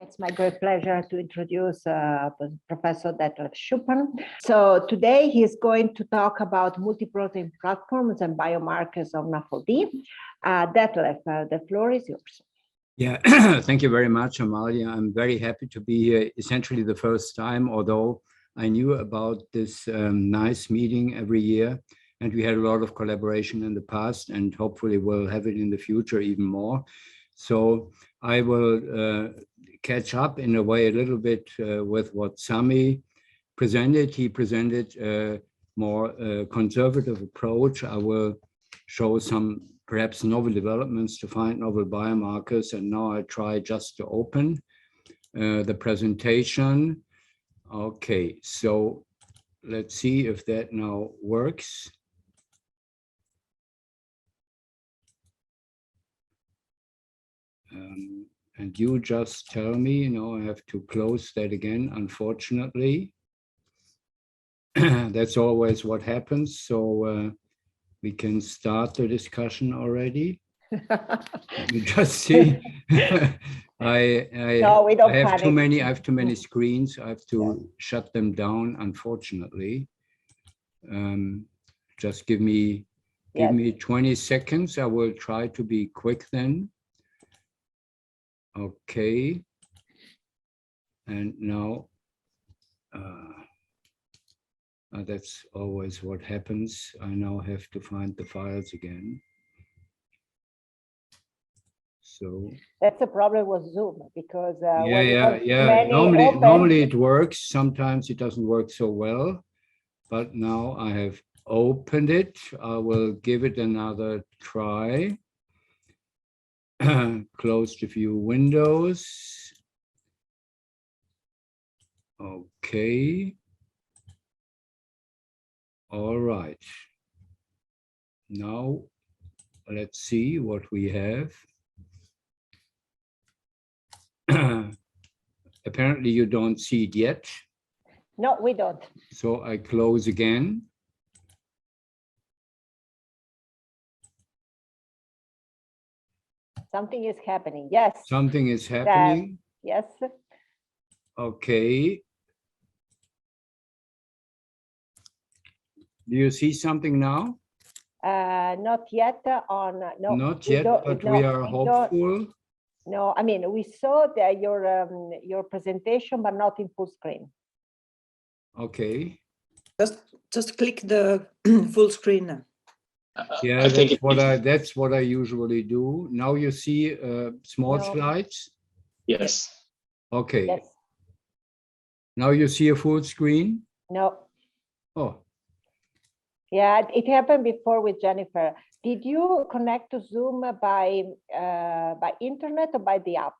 It's my great pleasure to introduce Professor Detlef Schuppan. So today he's going to talk about multi-protein platforms and biomarkers of NAFLD. Detlef, the floor is yours. Yeah, thank you very much, Amalia. I'm very happy to be here, essentially the first time, although I knew about this nice meeting every year, and we had a lot of collaboration in the past, and hopefully we'll have it in the future even more. So I will catch up in a way a little bit with what Sami presented. He presented a more conservative approach. I will show some perhaps novel developments to find novel biomarkers. And now I try just to open the presentation. Okay, so let's see if that now works. And you just tell me, I have to close that again, unfortunately. That's always what happens. So we can start the discussion already. Let me just see. I have too many screens. I have to shut them down, unfortunately. Just give me 20 seconds. I will try to be quick then. Okay, and now that's always what happens. I now have to find the files again. So that's a problem with Zoom because Normally it works. Sometimes it doesn't work so well, but now I have opened it. I will give it another try. Closed a few windows. Okay. All right. Now let's see what we have. Apparently you don't see it yet. No, we don't. So I close again. Something is happening. Yes. Something is happening. Yes. Okay. Do you see something now? Not yet. Not yet, but we are hopeful. No, I mean we saw your presentation, but not in full screen. Okay. Just click the full screen. Yeah, that's what I usually do. Now you see small slides? Yes. Okay. Yes. Now you see a full screen? No. Oh. Yeah, it happened before with Jennifer. Did you connect to Zoom by internet or by the app?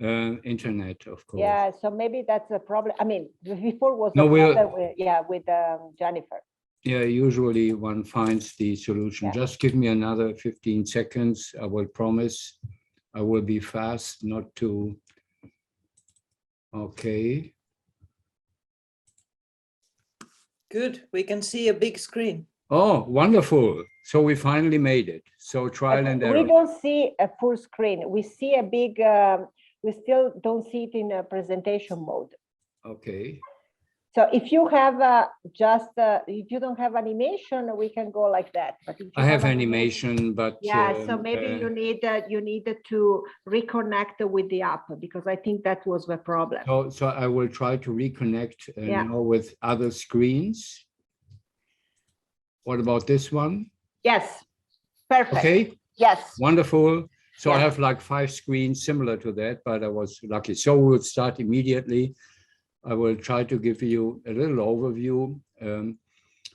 Internet, of course. Yeah, so maybe that's a problem. I mean, before was no, with Jennifer. Yeah, usually one finds the solution. Yeah. Just give me another 15 seconds. I will promise I will be fast, not too. Okay. Good. We can see a big screen. Oh, wonderful. So we finally made it. So trial and error. We don't see a full screen. We see a big, we still don't see it in a presentation mode. Okay. So if you have if you don't have animation, we can go like that. But if you I have animation, but yeah, so maybe you need to reconnect with the app because I think that was the problem. So I will try to reconnect now with other screens. What about this one? Yes, perfect. Okay. Yes. Wonderful. So I have like 5 screens similar to that, but I was lucky. So we'll start immediately. I will try to give you a little overview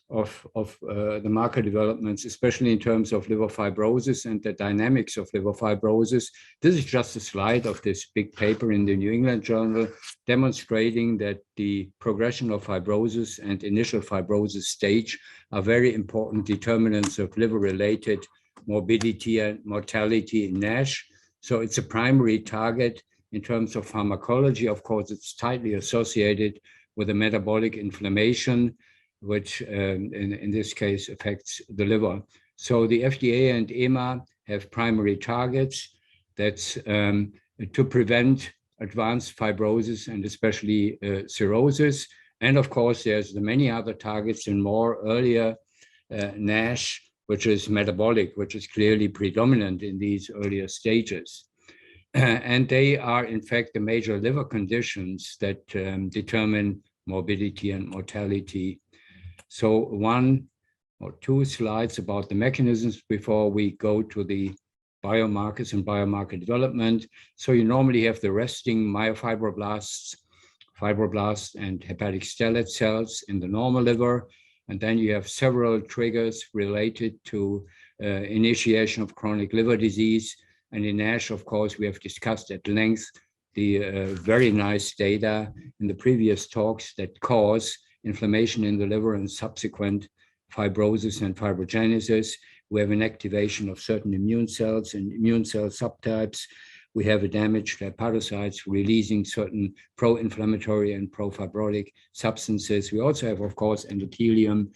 of the marker developments, especially in terms of liver fibrosis and the dynamics of liver fibrosis. This is just a slide of this big paper in the New England Journal demonstrating that the progression of fibrosis and initial fibrosis stage are very important determinants of liver-related morbidity and mortality in NASH. So it's a primary target. In terms of pharmacology, of course, it's tightly associated with a metabolic inflammation, which in this case affects the liver. So the FDA and EMA have primary targets. That's to prevent advanced fibrosis and especially cirrhosis. And of course, there's the many other targets in more earlier NASH, which is metabolic, which is clearly predominant in these earlier stages. And they are, in fact, the major liver conditions that determine morbidity and mortality. So 1 or 2 slides about the mechanisms before we go to the biomarkers and biomarker development. So you normally have the resting myofibroblasts, fibroblasts, and hepatic stellate cells in the normal liver. And then you have several triggers related to initiation of chronic liver disease. And in NASH, of course, we have discussed at length the very nice data in the previous talks that cause inflammation in the liver and subsequent fibrosis and fibrogenesis. We have an activation of certain immune cells and immune cell subtypes. We have a damaged hepatocytes releasing certain pro-inflammatory and pro-fibrotic substances. We also have, of course, endothelium,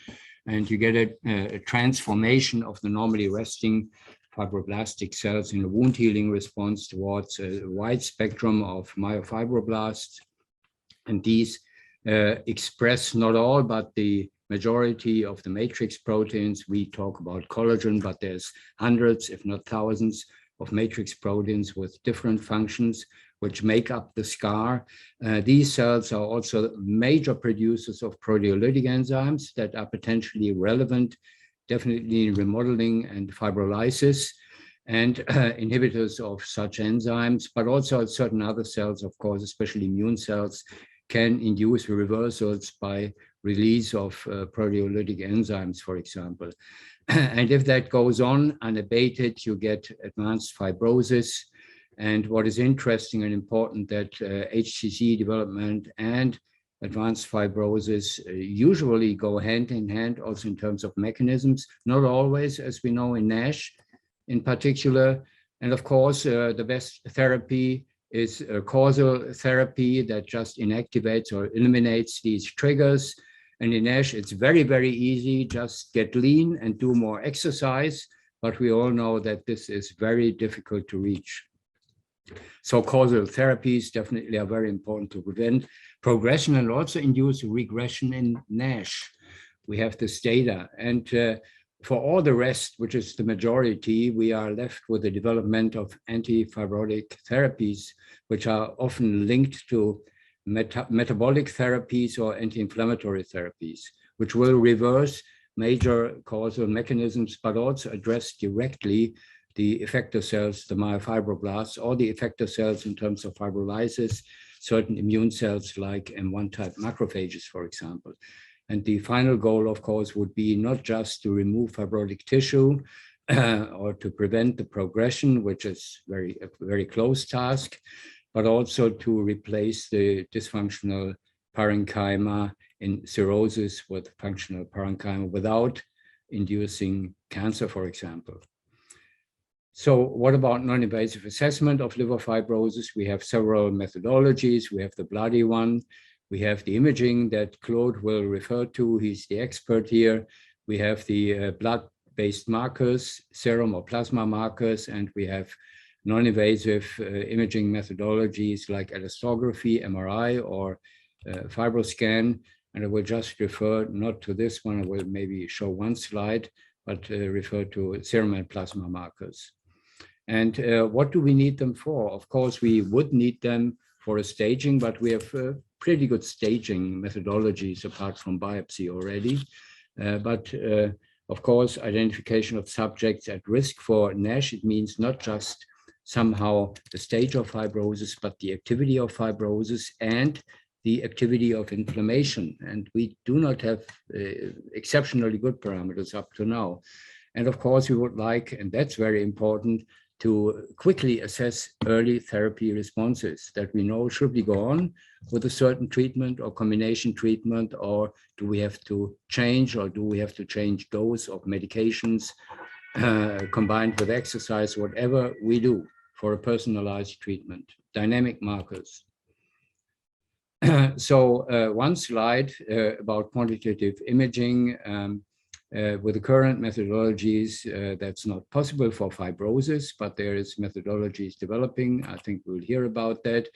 and you get a transformation of the normally resting fibroblastic cells in a wound healing response towards a wide spectrum of myofibroblasts. And these express not all, but the majority of the matrix proteins. We talk about collagen, but there's hundreds, if not thousands, of matrix proteins with different functions which make up the scar. These cells are also major producers of proteolytic enzymes that are potentially relevant, definitely in remodeling and fibrolysis, and inhibitors of such enzymes, but also certain other cells, of course, especially immune cells, can induce reversals by release of proteolytic enzymes, for example. And if that goes on unabated, you get advanced fibrosis. And what is interesting and important that HCC development and advanced fibrosis usually go hand in hand also in terms of mechanisms, not always, as we know in NASH in particular. And of course, the best therapy is a causal therapy that just inactivates or eliminates these triggers. And in NASH, it's very, very easy, just get lean and do more exercise. But we all know that this is very difficult to reach. So causal therapies definitely are very important to prevent progression and also induce regression in NASH. We have this data. And for all the rest, which is the majority, we are left with the development of anti-fibrotic therapies, which are often linked to metabolic therapies or anti-inflammatory therapies, which will reverse major causal mechanisms, but also address directly the effector cells, the myofibroblasts, or the effector cells in terms of fibrolysis, certain immune cells like M1 type macrophages, for example. And the final goal, of course, would be not just to remove fibrotic tissue or to prevent the progression, which is a very close task, but also to replace the dysfunctional parenchyma in cirrhosis with functional parenchyma without inducing cancer, for example. So what about non-invasive assessment of liver fibrosis? We have several methodologies. We have the bloody one. We have the imaging that Claude will refer to. He's the expert here. We have the blood-based markers, serum or plasma markers, and we have non-invasive imaging methodologies like elastography, MRI, or fibroscan. And I will just refer not to this one. I will maybe show one slide, but refer to serum and plasma markers. And what do we need them for? Of course, we would need them for a staging, but we have pretty good staging methodologies apart from biopsy already. Of course, identification of subjects at risk for NASH, it means not just somehow the stage of fibrosis, but the activity of fibrosis and the activity of inflammation. And we do not have exceptionally good parameters up to now. And of course, we would like, and that's very important, to quickly assess early therapy responses that we know should we go on with a certain treatment or combination treatment, or do we have to change, or do we have to change dose of medications combined with exercise, whatever we do for a personalized treatment, dynamic markers. So one slide about quantitative imaging. With the current methodologies, that's not possible for fibrosis, but there is methodologies developing. I think we'll hear about that.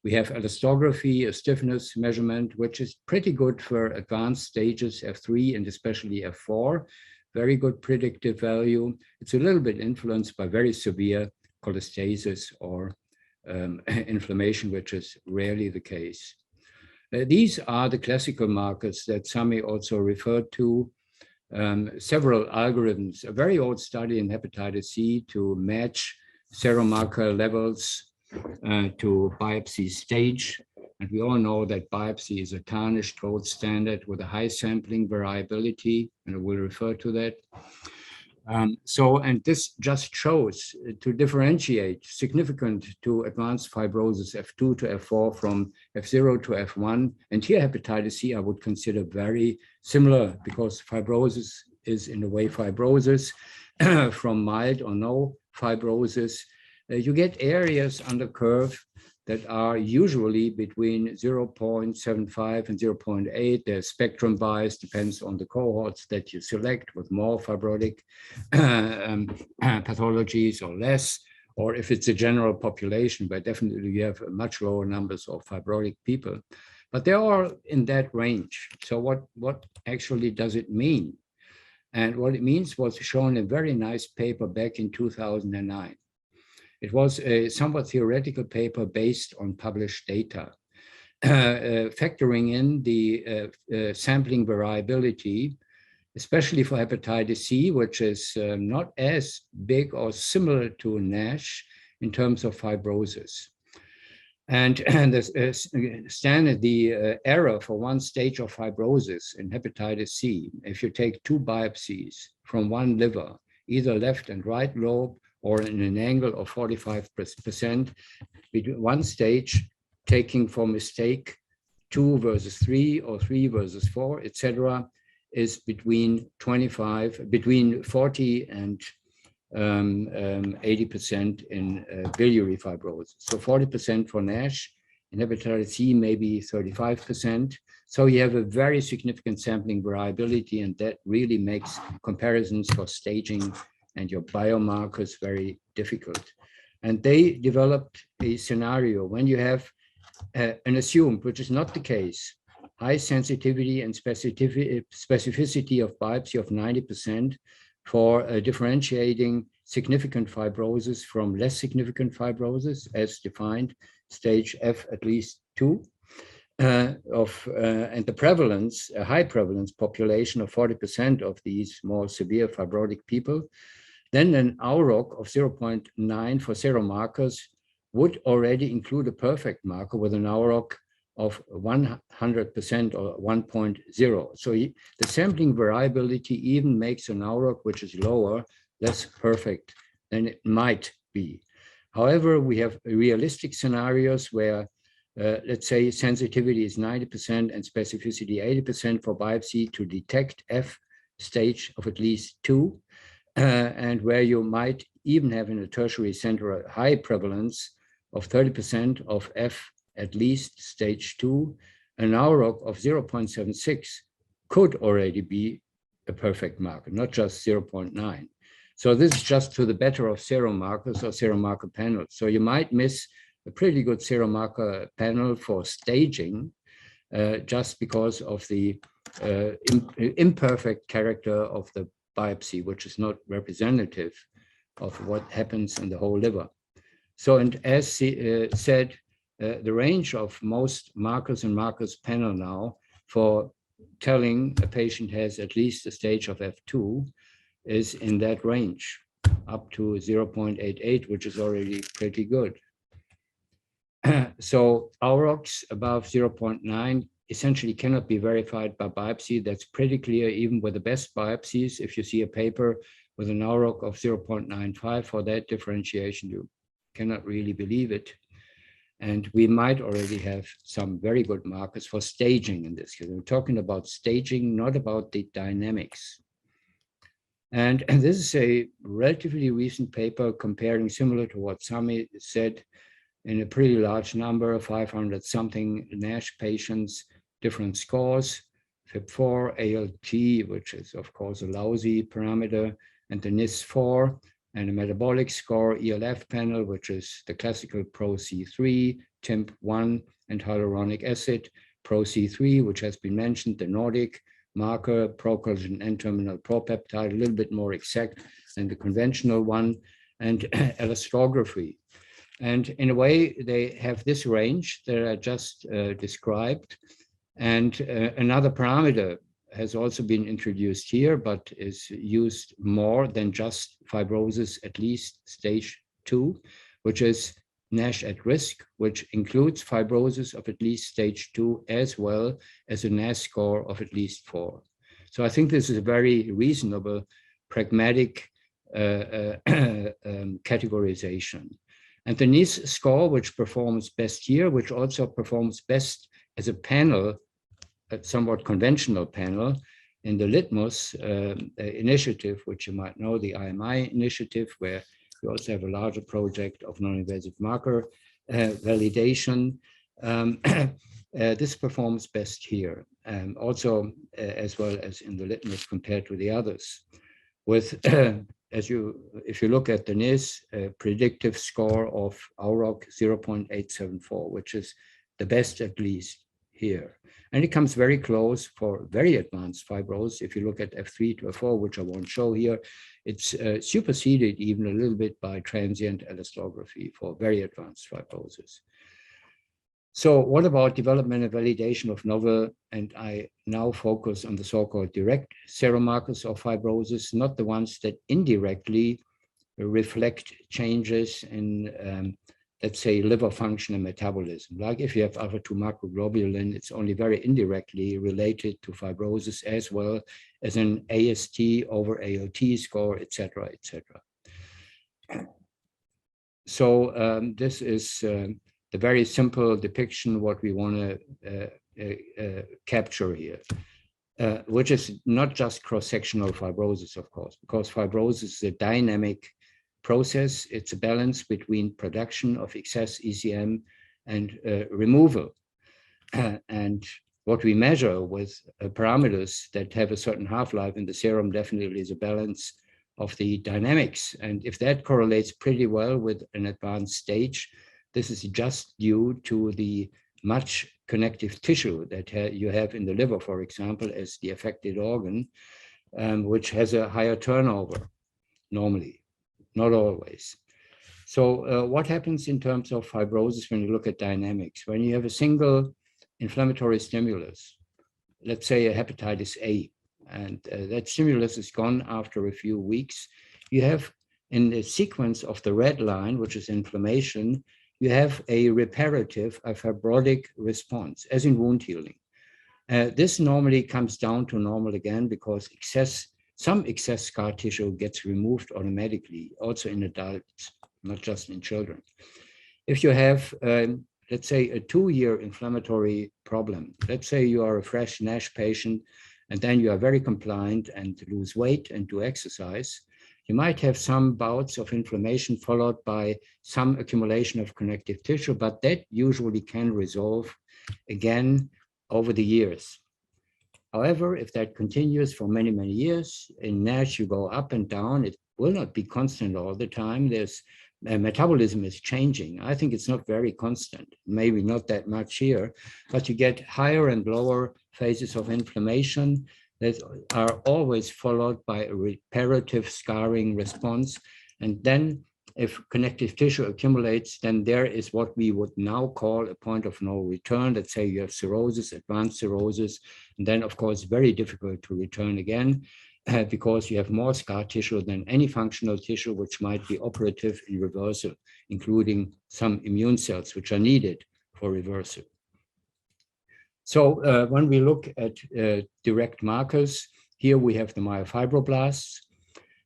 We have elastography, a stiffness measurement, which is pretty good for advanced stages, F3 and especially F4. Very good predictive value. It's a little bit influenced by very severe cholestasis or inflammation, which is rarely the case. These are the classical markers that Sami also referred to. Several algorithms, a very old study in hepatitis C to match seromarker levels to biopsy stage. And we all know that biopsy is a tarnished gold standard with a high sampling variability, and I will refer to that. And this just shows to differentiate significant to advanced fibrosis F2 to F4 from F0 to F1. And here hepatitis C I would consider very similar because fibrosis is in a way fibrosis from mild or no fibrosis. You get areas on the curve that are usually between 0.75 and 0.8. There's spectrum bias, depends on the cohorts that you select with more fibrotic pathologies or less, or if it's a general population, but definitely you have much lower numbers of fibrotic people. But they are in that range. So what actually does it mean? And what it means was shown in a very nice paper back in 2009. It was a somewhat theoretical paper based on published data, factoring in the sampling variability, especially for hepatitis C, which is not as big or similar to NASH in terms of fibrosis. And the error for one stage of fibrosis in hepatitis C, if you take two biopsies from one liver, either left and right lobe, or in an angle of 45%, between one stage, taking for mistake 2 versus 3 or 3 versus 4, etc., is between 40 and 80% in biliary fibrosis. So 40% for NASH, in hepatitis C, maybe 35%. So you have a very significant sampling variability, and that really makes comparisons for staging and your biomarkers very difficult. And they developed a scenario when you have an assumed, which is not the case, high sensitivity and specificity of biopsy of 90% for differentiating significant fibrosis from less significant fibrosis as defined, stage F at least 2, and the prevalence, a high prevalence population of 40% of these more severe fibrotic people, then an AUROC of 0.9 for seromarkers would already include a perfect marker with an AUROC of 100% or 1.0. So the sampling variability even makes an AUROC which is lower, less perfect than it might be. However, we have realistic scenarios where, let's say, sensitivity is 90% and specificity 80% for biopsy to detect F stage of at least 2. And where you might even have in a tertiary center a high prevalence of 30% of F at least stage 2, an AUROC of 0.76 could already be a perfect marker, not just 0.9. So this is just to the better of seromarkers or seromarker panels. So you might miss a pretty good seromarker panel for staging just because of the imperfect character of the biopsy, which is not representative of what happens in the whole liver. So, and as said, the range of most markers and markers panel now for telling a patient has at least a stage of F2 is in that range, up to 0.88, which is already pretty good. So AUROCs above 0.9 essentially cannot be verified by biopsy. That's pretty clear even with the best biopsies. If you see a paper with an AUROC of 0.95 for that differentiation, you cannot really believe it. And we might already have some very good markers for staging in this case. We're talking about staging, not about the dynamics. And this is a relatively recent paper comparing similar to what Sami said in a pretty large number, 500 something NASH patients, different scores, FIB4, ALT, which is of course a lousy parameter, and the NIS4, and a metabolic score ELF panel, which is the classical ProC3, TIMP1, and hyaluronic acid, ProC3, which has been mentioned, the Nordic marker, procollagen N-terminal propeptide, a little bit more exact than the conventional one, and elastography. And in a way, they have this range that I just described. And another parameter has also been introduced here, but is used more than just fibrosis, at least stage 2, which is NASH at risk, which includes fibrosis of at least stage 2, as well as a NASH score of at least 4. So I think this is a very reasonable, pragmatic categorization. And the NIS score, which performs best here, which also performs best as a panel, a somewhat conventional panel, in the litmus initiative, which you might know, the IMI initiative, where we also have a larger project of non-invasive marker validation. This performs best here, also as well as in the litmus compared to the others. With, if you look at the NIS predictive score of AUROC 0.874, which is the best at least here. And it comes very close for very advanced fibrosis. If you look at F3 to F4, which I won't show here, it's superseded even a little bit by transient elastography for very advanced fibrosis. So what about development and validation of novel, and I now focus on the so-called direct serum markers of fibrosis, not the ones that indirectly reflect changes in, let's say, liver function and metabolism. Like if you have alpha-2 macroglobulin, it's only very indirectly related to fibrosis, as well as an AST over ALT score, et cetera, et cetera. So this is the very simple depiction what we want to capture here, which is not just cross-sectional fibrosis, of course, because fibrosis is a dynamic process. It's a balance between production of excess ECM and removal. And what we measure with parameters that have a certain half-life in the serum definitely is a balance of the dynamics. And if that correlates pretty well with an advanced stage, this is just due to the much connective tissue that you have in the liver, for example, as the affected organ, which has a higher turnover normally, not always. So what happens in terms of fibrosis when you look at dynamics? When you have a single inflammatory stimulus, let's say a hepatitis A, and that stimulus is gone after a few weeks, you have in the sequence of the red line, which is inflammation, you have a reparative, a fibrotic response, as in wound healing. This normally comes down to normal again because some excess scar tissue gets removed automatically, also in adults, not just in children. If you have, let's say, a 2-year inflammatory problem, let's say you are a fresh NASH patient, and then you are very compliant and lose weight and do exercise, you might have some bouts of inflammation followed by some accumulation of connective tissue, but that usually can resolve again over the years. However, if that continues for many, many years, in NASH you go up and down, it will not be constant all the time. There's metabolism is changing. I think it's not very constant, maybe not that much here, but you get higher and lower phases of inflammation that are always followed by a reparative scarring response. And then if connective tissue accumulates, then there is what we would now call a point of no return. Let's say you have cirrhosis, advanced cirrhosis, and then of course, very difficult to return again because you have more scar tissue than any functional tissue, which might be operative in reversal, including some immune cells, which are needed for reversal. So when we look at direct markers, here we have the myofibroblasts,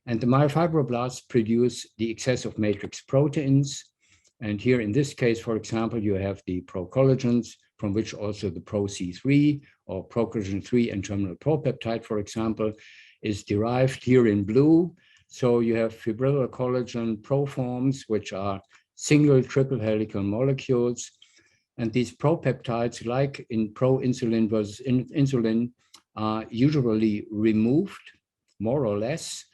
and the myofibroblasts produce the excess of matrix proteins. And here in this case, for example, you have the procollagens, from which also the ProC3 or procollagen 3 N-terminal propeptide, for example, is derived here in blue. So you have fibrillar collagen proforms, which are single, triple helical molecules. And these propeptides, like in pro-insulin versus insulin, are usually removed, more or less,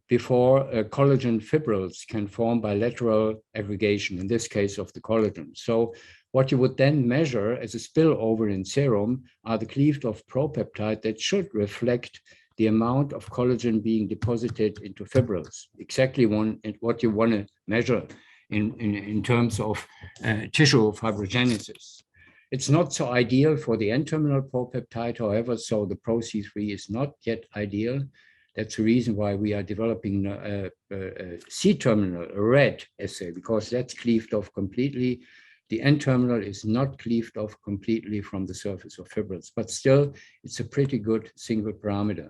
before collagen fibrils can form bilateral aggregation, in this case of the collagen. So what you would then measure as a spillover in serum are the cleaved off propeptide that should reflect the amount of collagen being deposited into fibrils, exactly what you want to measure in terms of tissue fibrogenesis. It's not so ideal for the N-terminal propeptide, however, so the ProC3 is not yet ideal. That's the reason why we are developing a C-terminal, a red assay, because that's cleaved off completely. The N-terminal is not cleaved off completely from the surface of fibrils, but still it's a pretty good single parameter.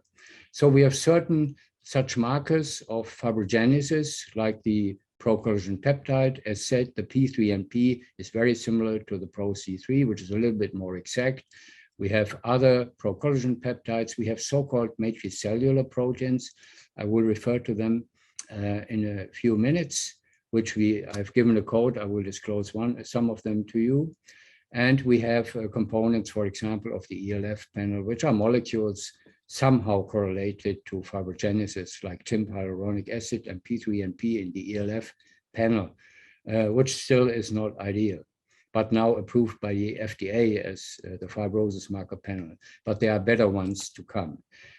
So we have certain such markers of fibrogenesis, like the procollagen peptide. As said, the P3NP is very similar to the ProC3, which is a little bit more exact. We have other procollagen peptides. We have so-called matricellular proteins. I will refer to them in a few minutes, which I've given a code. I will disclose some of them to you. And we have components, for example, of the ELF panel, which are molecules somehow correlated to fibrogenesis, like TIMP hyaluronic acid and P3NP in the ELF panel, which still is not ideal, but now approved by the FDA as the fibrosis marker panel. But there are better ones to come.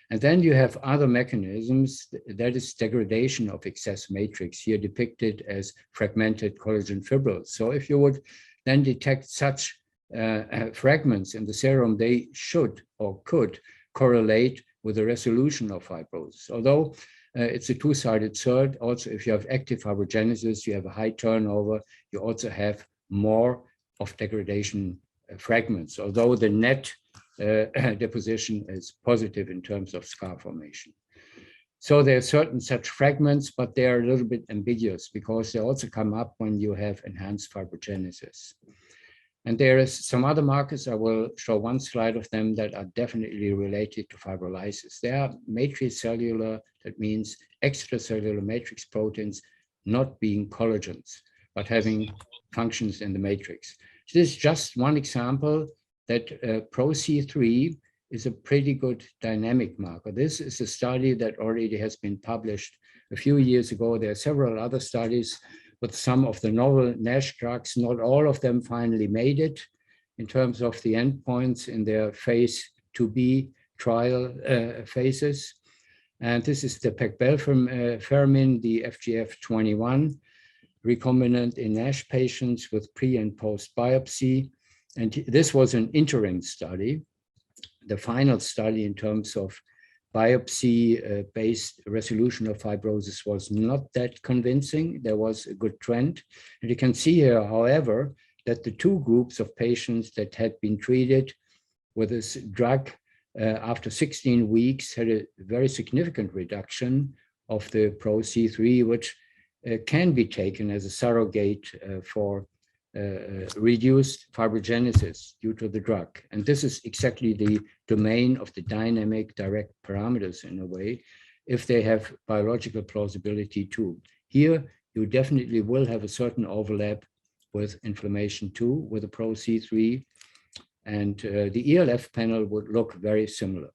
And then you have other mechanisms, that is degradation of excess matrix, here depicted as fragmented collagen fibrils. So if you would then detect such fragments in the serum, they should or could correlate with the resolution of fibrosis. Although it's a two-sided sword, also if you have active fibrogenesis, you have a high turnover, you also have more of degradation fragments, although the net deposition is positive in terms of scar formation. So there are certain such fragments, but they are a little bit ambiguous because they also come up when you have enhanced fibrogenesis. And there is some other markers. I will show one slide of them that are definitely related to fibrolysis. They are matricellular, that means extracellular matrix proteins not being collagens, but having functions in the matrix. So this is just one example that ProC3 is a pretty good dynamic marker. This is a study that already has been published a few years ago. There are several other studies with some of the novel NASH drugs. Not all of them finally made it in terms of the endpoints in their phase 2B trial phases. And this is the pegbalfermin, the FGF21 recombinant in NASH patients with pre and post biopsy. And this was an interim study. The final study in terms of biopsy-based resolution of fibrosis was not that convincing. There was a good trend. And you can see here, however, that the two groups of patients that had been treated with this drug after 16 weeks had a very significant reduction of the ProC3, which can be taken as a surrogate for reduced fibrogenesis due to the drug. And this is exactly the domain of the dynamic direct parameters in a way, if they have biological plausibility too. Here, you definitely will have a certain overlap with inflammation too, with the ProC3, and the ELF panel would look very similar.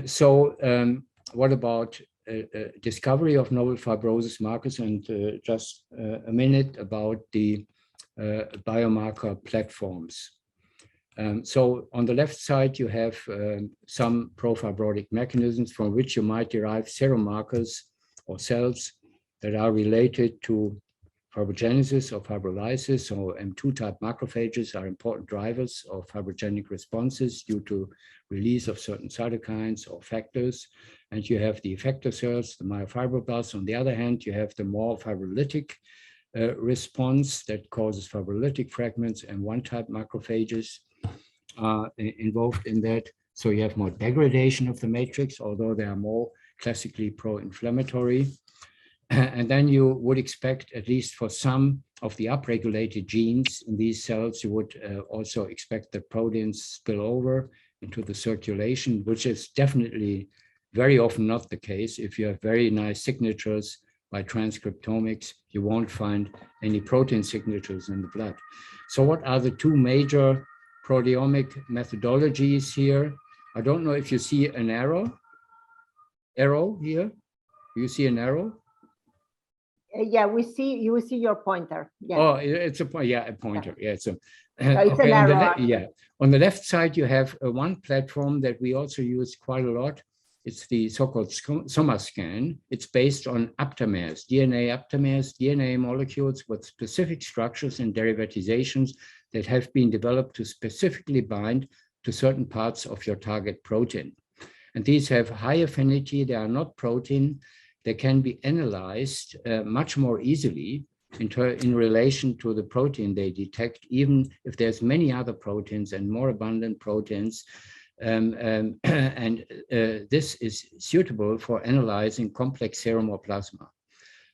So what about discovery of novel fibrosis markers, and just a minute about the biomarker platforms. So on the left side, you have some profibrotic mechanisms from which you might derive serum markers or cells that are related to fibrogenesis or fibrolysis. So M2 type macrophages are important drivers of fibrogenic responses due to release of certain cytokines or factors. And you have the effector cells, the myofibroblasts. On the other hand, you have the more fibrolytic response that causes fibrolytic fragments, and one type macrophages are involved in that. So you have more degradation of the matrix, although they are more classically pro-inflammatory. And then you would expect, at least for some of the upregulated genes in these cells, you would also expect that proteins spill over into the circulation, which is definitely very often not the case. If you have very nice signatures by transcriptomics, you won't find any protein signatures in the blood. So what are the two major proteomic methodologies here. I don't know if you see an arrow here. You see an arrow? Yeah, you will see your pointer. Yeah. Oh, it's a pointer. Yeah, it's a it's okay. an arrow. On the left side, you have one platform that we also use quite a lot. It's the so-called SomaScan. It's based on aptamers, DNA molecules with specific structures and derivatizations that have been developed to specifically bind to certain parts of your target protein. And these have high affinity. They are not protein. They can be analyzed much more easily in relation to the protein they detect, even if there's many other proteins and more abundant proteins. This is suitable for analyzing complex serum or plasma.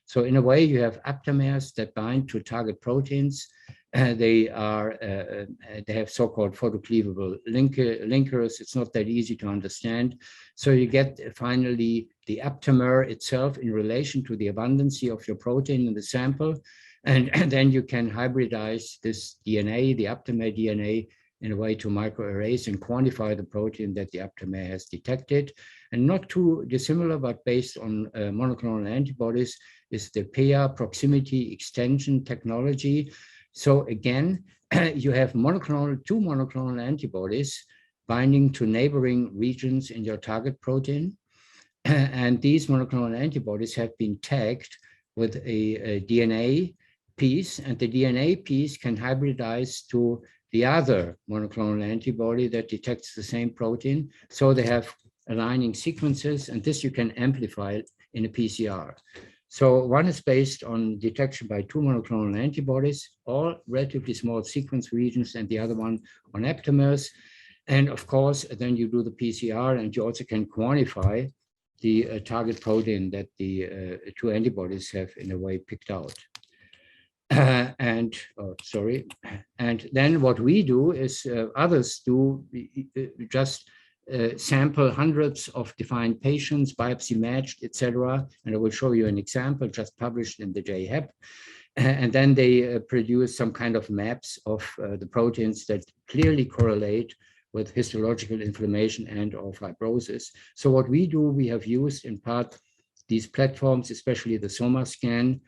So in a way, you have aptamers that bind to target proteins. They have so-called photocleavable linkers. It's not that easy to understand. So you get finally the aptamer itself in relation to the abundancy of your protein in the sample. And then you can hybridize this DNA, the aptamer DNA, in a way to microarrays and quantify the protein that the aptamer has detected. And not too dissimilar, but based on monoclonal antibodies, is the PEA proximity extension technology. So again, you have two monoclonal antibodies binding to neighboring regions in your target protein. And these monoclonal antibodies have been tagged with a DNA piece, and the DNA piece can hybridize to the other monoclonal antibody that detects the same protein. So they have aligning sequences, and this you can amplify in a PCR. So one is based on detection by two monoclonal antibodies, all relatively small sequence regions, and the other one on aptamers. And of course, then you do the PCR, and you also can quantify the target protein that the two antibodies have in a way picked out. And then what we do is others do just sample hundreds of defined patients, biopsy matched, etc. And I will show you an example just published in the JHEP. And then they produce some kind of maps of the proteins that clearly correlate with histological inflammation and or fibrosis. So what we do, we have used in part these platforms, especially the SomaScan,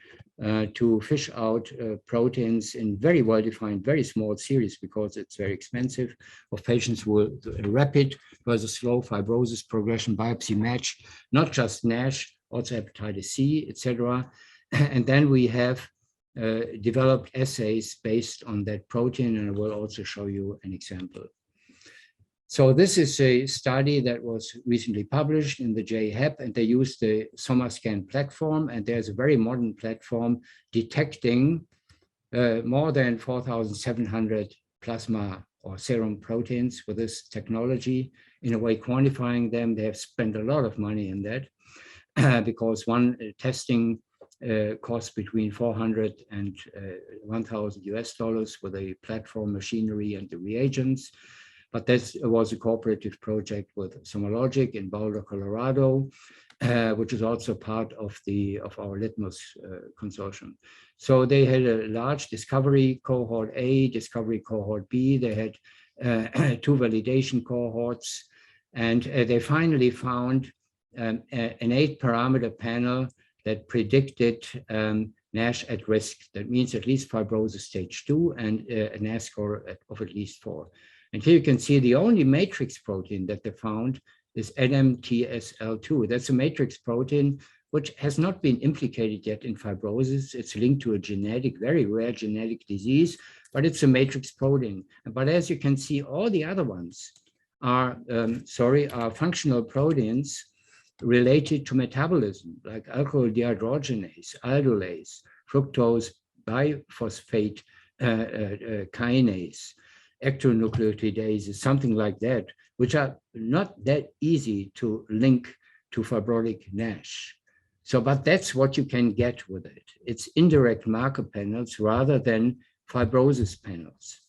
to fish out proteins in very well-defined, very small series, because it's very expensive, of patients with rapid versus slow fibrosis progression, biopsy match, not just NASH, also hepatitis C, etc. And then we have developed assays based on that protein, and I will also show you an example. So this is a study that was recently published in the JHEP, and they used the SomaScan platform, and there's a very modern platform detecting more than 4,700 plasma or serum proteins with this technology, in a way quantifying them. They have spent a lot of money in that because one testing costs between $400 and $1,000 with a platform machinery and the reagents. But this was a cooperative project with SomaLogic in Boulder, Colorado, which is also part of our Litmus consortium. So they had a large discovery cohort A, discovery cohort B. They had two validation cohorts, and they finally found an 8-parameter panel that predicted NASH at risk. That means at least fibrosis stage 2 and a NAS score of at least 4. And here you can see the only matrix protein that they found is NMTSL2. That's a matrix protein which has not been implicated yet in fibrosis. It's linked to a genetic, very rare genetic disease, but it's a matrix protein. But as you can see, all the other ones are functional proteins related to metabolism, like alcohol dehydrogenase, aldolase, fructose biphosphate kinase, ectonucleotidases, something like that, which are not that easy to link to fibrotic NASH. So, but that's what you can get with it. It's indirect marker panels rather than fibrosis panels.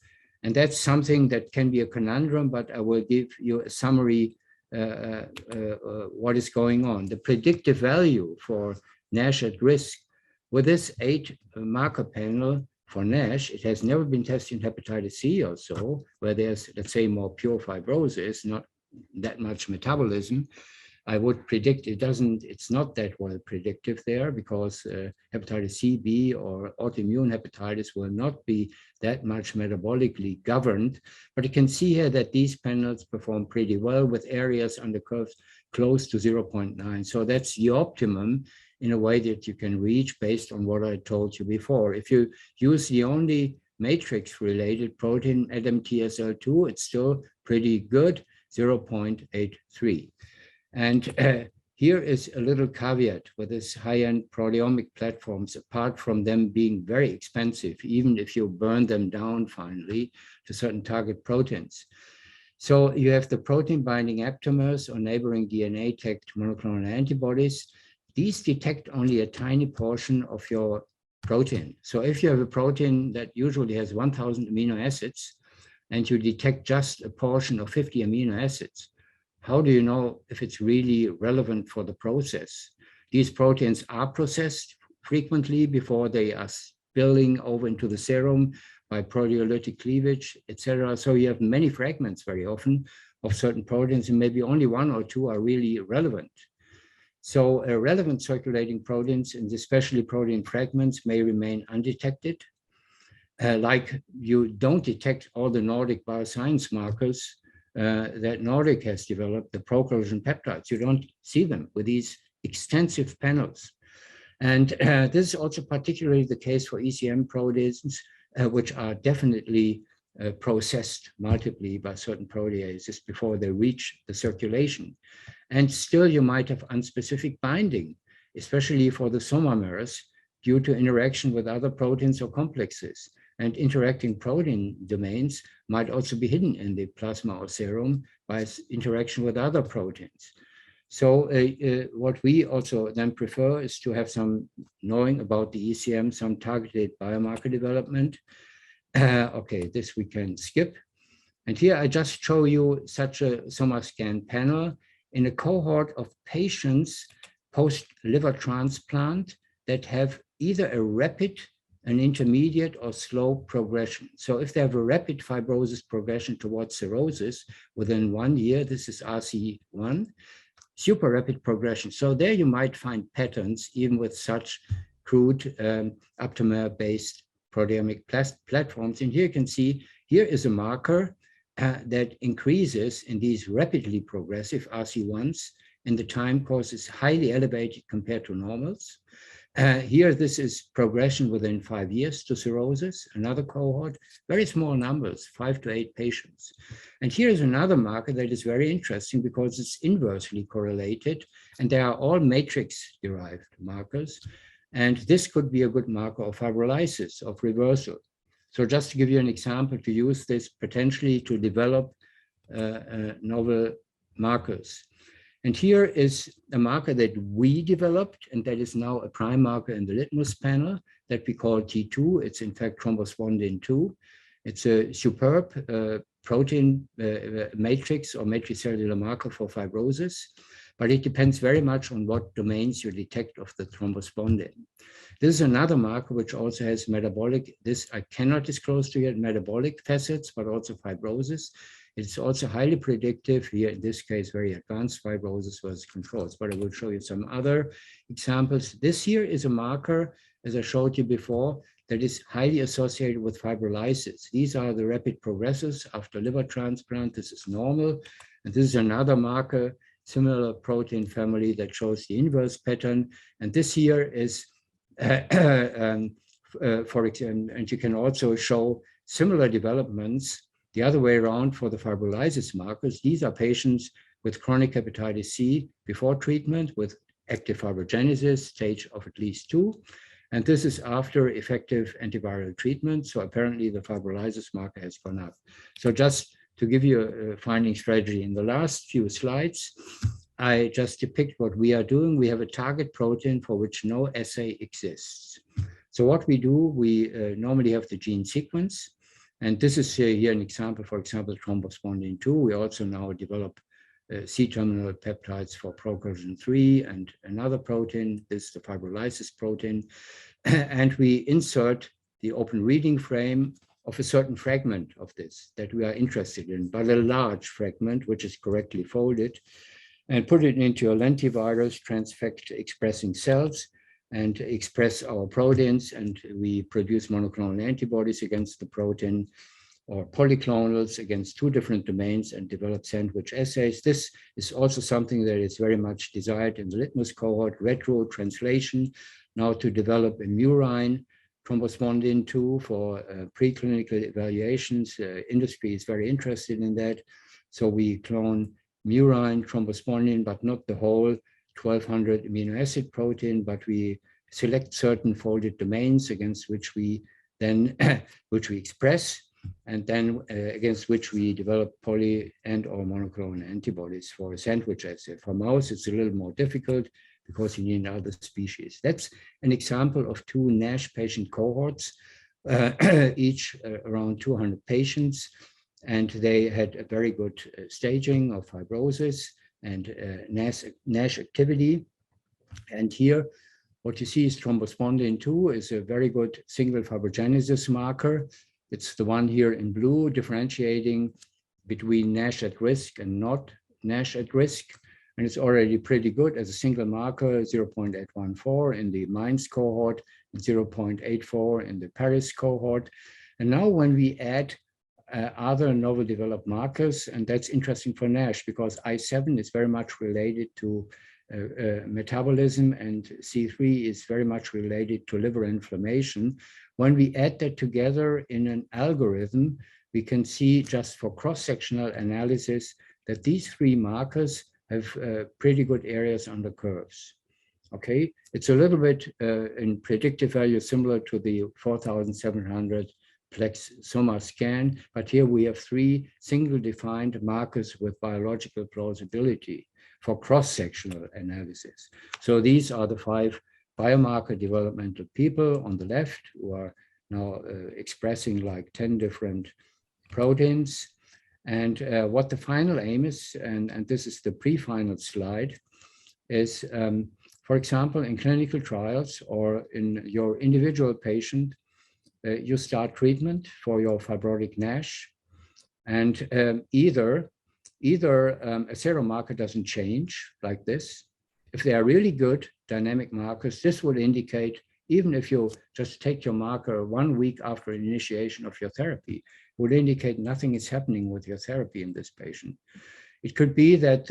And that's something that can be a conundrum, but I will give you a summary what is going on. The predictive value for NASH at risk with this 8 marker panel for NASH. It has never been tested in hepatitis C or so, where there's, let's say, more pure fibrosis, not that much metabolism. I would predict it's not that well predictive there, because hepatitis C, B, or autoimmune hepatitis will not be that much metabolically governed. But you can see here that these panels perform pretty well with areas on the curves close to 0.9. So that's the optimum in a way that you can reach based on what I told you before. If you use the only matrix-related protein, ADAMTSL2, it's still pretty good, 0.83. And here is a little caveat with this high-end proteomic platforms, apart from them being very expensive, even if you burn them down finally to certain target proteins. So you have the protein binding aptamers or neighboring DNA-tagged monoclonal antibodies. These detect only a tiny portion of your protein. So if you have a protein that usually has 1,000 amino acids and you detect just a portion of 50 amino acids, how do you know if it's really relevant for the process? These proteins are processed frequently before they are spilling over into the serum by proteolytic cleavage, etc. So you have many fragments very often of certain proteins, and maybe only one or two are really relevant. So relevant circulating proteins, and especially protein fragments, may remain undetected. Like you don't detect all the Nordic bioscience markers that Nordic has developed, the pro-collagen peptides. You don't see them with these extensive panels. And this is also particularly the case for ECM proteins, which are definitely processed multiply by certain proteases before they reach the circulation. And still you might have unspecific binding, especially for the somomers, due to interaction with other proteins or complexes. And interacting protein domains might also be hidden in the plasma or serum by interaction with other proteins. So what we also then prefer is to have some knowing about the ECM, some targeted biomarker development. Okay, this we can skip. And here I just show you such a SomaScan panel in a cohort of patients post-liver transplant that have either a rapid, an intermediate, or slow progression. So if they have a rapid fibrosis progression towards cirrhosis within 1 year, this is RC1, super rapid progression. So there you might find patterns even with such crude aptamer-based proteomic platforms. And here you can see, here is a marker that increases in these rapidly progressive RC1s, and the time course is highly elevated compared to normals. Here, this is progression within 5 years to cirrhosis, another cohort, very small numbers, 5 to 8 patients. And here is another marker that is very interesting because it's inversely correlated, and they are all matrix-derived markers. And this could be a good marker of fibrolysis, of reversal. So just to give you an example, to use this potentially to develop novel markers. And here is a marker that we developed, and that is now a prime marker in the litmus panel that we call T2. It's in fact thrombospondin 2. It's a superb protein matrix or matricellular marker for fibrosis, but it depends very much on what domains you detect of the thrombospondin. This is another marker which also has metabolic, this I cannot disclose to you yet, metabolic facets, but also fibrosis. It's also highly predictive, here in this case, very advanced fibrosis versus controls, but I will show you some other examples. This here is a marker, as I showed you before, that is highly associated with fibrolysis. These are the rapid progressors after liver transplant. This is normal. And this is another marker, similar protein family that shows the inverse pattern. And this here is, for example, and you can also show similar developments the other way around for the fibrolysis markers. These are patients with chronic hepatitis C before treatment with active fibrogenesis, stage of at least 2. And this is after effective antiviral treatment. So apparently the fibrolysis marker has gone up. So just to give you a finding strategy, in the last few slides, I just depict what we are doing. We have a target protein for which no assay exists. So what we do, we normally have the gene sequence. And this is here an example, for example, thrombospondin 2. We also now develop C-terminal peptides for pro-collagen 3 and another protein. This is the fibrolysis protein. And we insert the open reading frame of a certain fragment of this that we are interested in, but a large fragment, which is correctly folded, and put it into a lentivirus transfect expressing cells and express our proteins, and we produce monoclonal antibodies against the protein or polyclonals against two different domains and develop sandwich assays. This is also something that is very much desired in the litmus cohort, retro translation, now to develop a murine thrombosbondin 2 for preclinical evaluations. Industry is very interested in that. So we clone murine thrombosbondin, but not the whole 1200 amino acid protein, but we select certain folded domains against which we then, which we express, and then against which we develop poly and or monoclonal antibodies for a sandwich assay. For mouse, it's a little more difficult because you need other species. That's an example of two NASH patient cohorts, each around 200 patients, and they had a very good staging of fibrosis and NASH activity. And here, what you see is thrombosbondin 2 is a very good single fibrogenesis marker. It's the one here in blue, differentiating between NASH at risk and not NASH at risk. And it's already pretty good as a single marker, 0.814 in the Mainz cohort, and 0.84 in the Paris cohort. And now when we add other novel developed markers, and that's interesting for NASH because I7 is very much related to metabolism, and C3 is very much related to liver inflammation. When we add that together in an algorithm, we can see just for cross-sectional analysis that these three markers have pretty good areas on the curves. Okay, it's a little bit in predictive value similar to the 4,700 plex SOMA scan, but here we have three single defined markers with biological plausibility for cross-sectional analysis. So these are the 5 biomarker developmental people on the left who are now expressing like 10 different proteins. And what the final aim is, and this is the pre-final slide, is, for example, in clinical trials or in your individual patient, you start treatment for your fibrotic NASH, and either a serum marker doesn't change like this. If they are really good dynamic markers, this would indicate, even if you just take your marker 1 week after initiation of your therapy, would indicate nothing is happening with your therapy in this patient. It could be that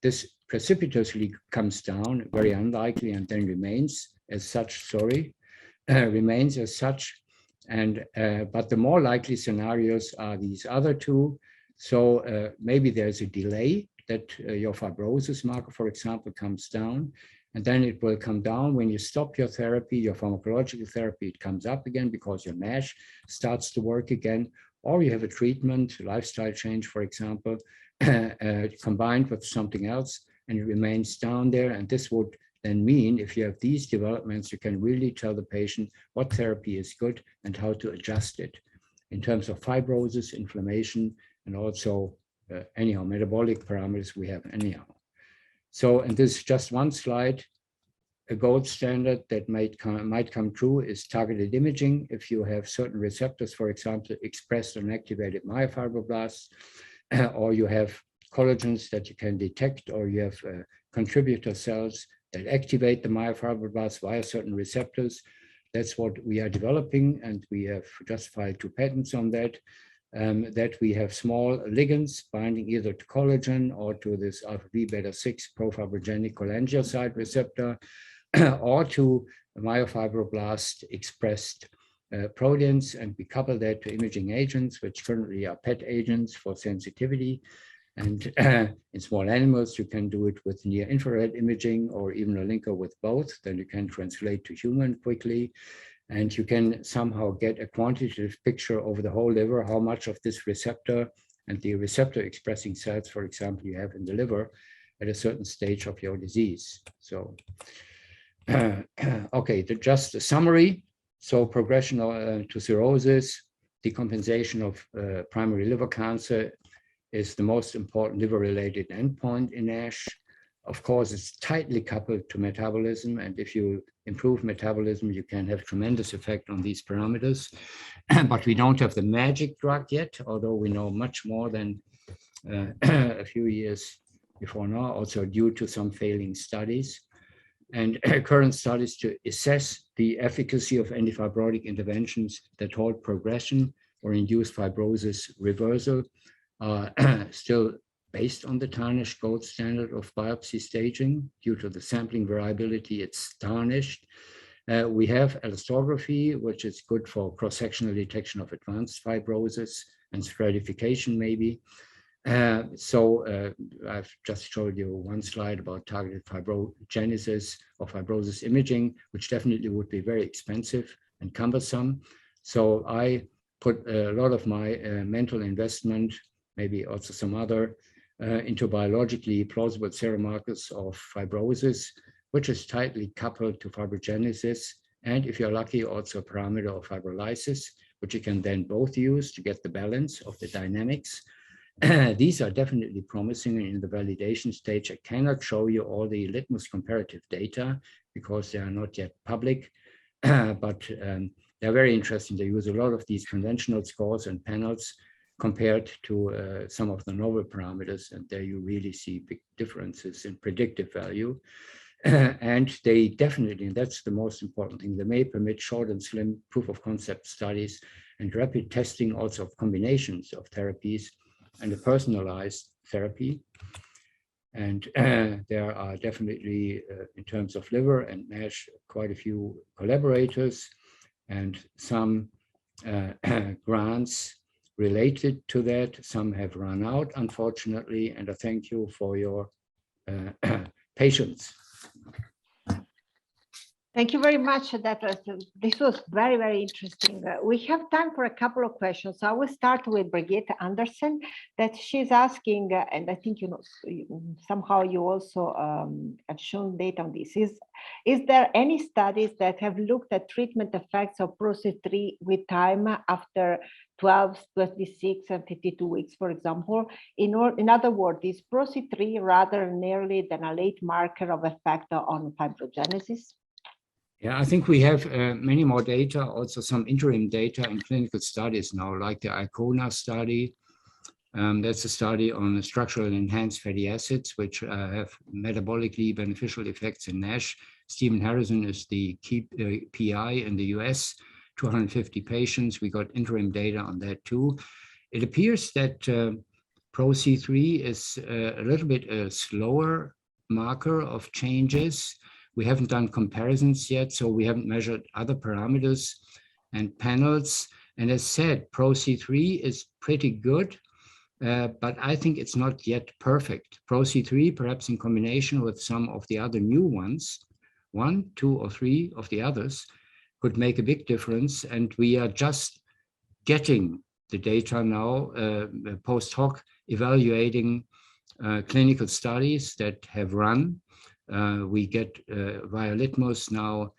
this precipitously comes down, very unlikely, and then remains as such, remains as such. And but the more likely scenarios are these other two. So maybe there's a delay that your fibrosis marker, for example, comes down, and then it will come down when you stop your therapy, your pharmacological therapy, it comes up again because your NASH starts to work again, or you have a treatment, lifestyle change, for example, combined with something else, and it remains down there. And this would then mean if you have these developments, you can really tell the patient what therapy is good and how to adjust it in terms of fibrosis, inflammation, and also anyhow, metabolic parameters we have anyhow. So, and this is just one slide. A gold standard that might come true is targeted imaging. If you have certain receptors, for example, expressed on activated myofibroblasts, or you have collagens that you can detect, or you have contributor cells that activate the myofibroblasts via certain receptors. That's what we are developing, and we have just filed 2 patents on that. That we have small ligands binding either to collagen or to this alpha-V beta-6 profibrogenic cholangiocyte receptor, or to myofibroblast expressed proteins, and we couple that to imaging agents, which currently are PET agents for sensitivity. And in small animals, you can do it with near-infrared imaging or even a linker with both. Then you can translate to human quickly. And you can somehow get a quantitative picture over the whole liver, how much of this receptor and the receptor expressing cells, for example, you have in the liver at a certain stage of your disease. So, okay, just a summary. So progression to cirrhosis, decompensation of primary liver cancer is the most important liver-related endpoint in NASH. Of course, it's tightly coupled to metabolism, and if you improve metabolism, you can have tremendous effect on these parameters. But we don't have the magic drug yet, although we know much more than a few years before now, also due to some failing studies. And current studies to assess the efficacy of antifibrotic interventions that halt progression or induce fibrosis reversal are still based on the tarnished gold standard of biopsy staging. Due to the sampling variability, it's tarnished. We have elastography, which is good for cross-sectional detection of advanced fibrosis and stratification maybe. I've just showed you one slide about targeted fibrogenesis or fibrosis imaging, which definitely would be very expensive and cumbersome. So I put a lot of my mental investment, maybe also some other, into biologically plausible serum markers of fibrosis, which is tightly coupled to fibrogenesis. And if you're lucky, also a parameter of fibrolysis, which you can then both use to get the balance of the dynamics. These are definitely promising in the validation stage. I cannot show you all the litmus comparative data because they are not yet public, but they're very interesting. They use a lot of these conventional scores and panels compared to some of the novel parameters, and there you really see big differences in predictive value. And they definitely, and that's the most important thing, they may permit short and slim proof of concept studies and rapid testing also of combinations of therapies and a personalized therapy. And there are definitely, in terms of liver and MASH, quite a few collaborators and some grants related to that. Some have run out, unfortunately, and I thank you for your patience. Thank you very much, Detlef. This was very, very interesting. We have time for a couple of questions. I will start with Brigitte Andersen, that she's asking, and I think somehow you also have shown data on this. Is there any studies that have looked at treatment effects of PRO-C3 with time after 12, 26, and 52 weeks, for example? In other words, is PRO-C3 rather an early than a late marker of effect on fibrogenesis? Yeah, I think we have many more data, also some interim data in clinical studies now, like the ICONA study. That's a study on structural enhanced fatty acids, which have metabolically beneficial effects in NASH. Stephen Harrison is the key PI in the US, 250 patients. We got interim data on that too. It appears that PRO-C3 is a little bit a slower marker of changes. We haven't done comparisons yet, so we haven't measured other parameters and panels. And as said, PRO-C3 is pretty good, but I think it's not yet perfect. PRO-C3, perhaps in combination with some of the other new ones, 1, 2, or 3 of the others, could make a big difference. And we are just getting the data now, post hoc, evaluating clinical studies that have run. We get via litmus now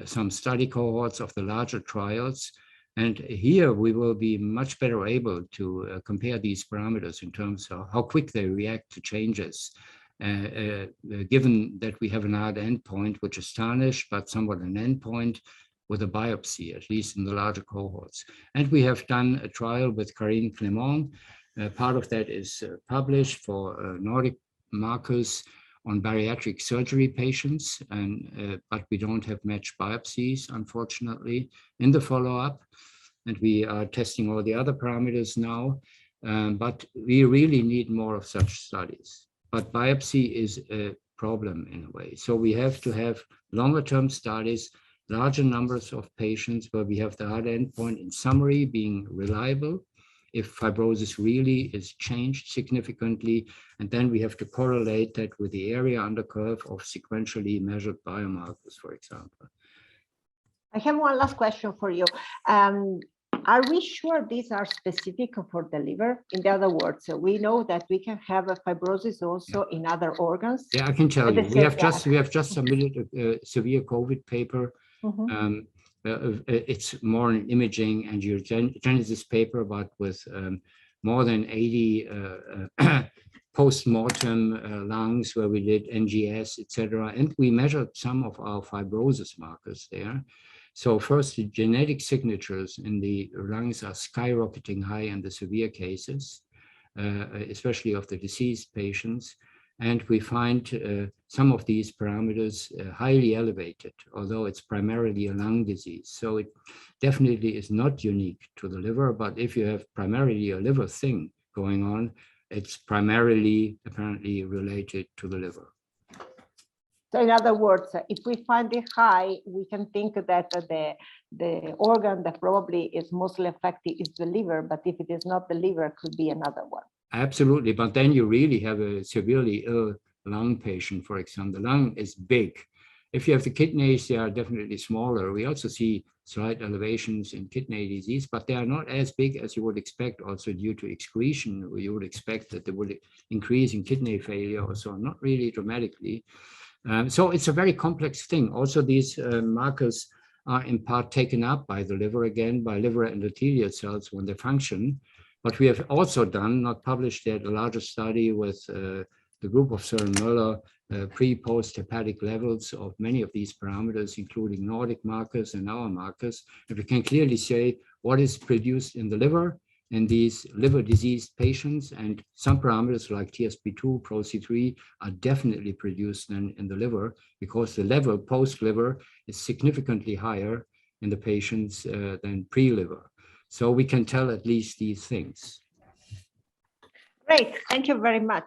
some study cohorts of the larger trials. And here we will be much better able to compare these parameters in terms of how quick they react to changes, given that we have an hard endpoint, which is tarnished, but somewhat an endpoint with a biopsy, at least in the larger cohorts. And we have done a trial with Karine Clément. Part of that is published for Nordic markers on bariatric surgery patients, and but we don't have matched biopsies, unfortunately, in the follow-up. And we are testing all the other parameters now, but we really need more of such studies. But biopsy is a problem in a way. So we have to have longer-term studies, larger numbers of patients where we have the hard endpoint in summary being reliable, if fibrosis really is changed significantly, and then we have to correlate that with the area under curve of sequentially measured biomarkers, for example. I have one last question for you. Are we sure these are specific for the liver? In other words, we know that we can have a fibrosis also in other organs. Yeah, I can tell you. We have just submitted a severe COVID paper. It's more an imaging and angiogenesis paper, but with more than 80 post-mortem lungs where we did NGS, etc. And we measured some of our fibrosis markers there. So first, the genetic signatures in the lungs are skyrocketing high in the severe cases, especially of the deceased patients. And we find some of these parameters highly elevated, although it's primarily a lung disease. So it definitely is not unique to the liver, but if you have primarily a liver thing going on, it's primarily apparently related to the liver. So in other words, if we find it high, we can think that the organ that probably is mostly affected is the liver, but if it is not the liver, it could be another one. Absolutely, but then you really have a severely ill lung patient, for example. The lung is big. If you have the kidneys, they are definitely smaller. We also see slight elevations in kidney disease, but they are not as big as you would expect, also due to excretion. You would expect that they would increase in kidney failure or so, not really dramatically. So it's a very complex thing. Also, these markers are in part taken up by the liver again, by liver endothelial cells when they function. But we have also done, not published yet, a larger study with the group of Søren Møller, pre-post hepatic levels of many of these parameters, including Nordic markers and our markers. And we can clearly say what is produced in the liver in these liver diseased patients, and some parameters like TSP2, ProC3 are definitely produced then in the liver, because the level post-liver is significantly higher in the patients than pre-liver. So we can tell at least these things. Great, thank you very much.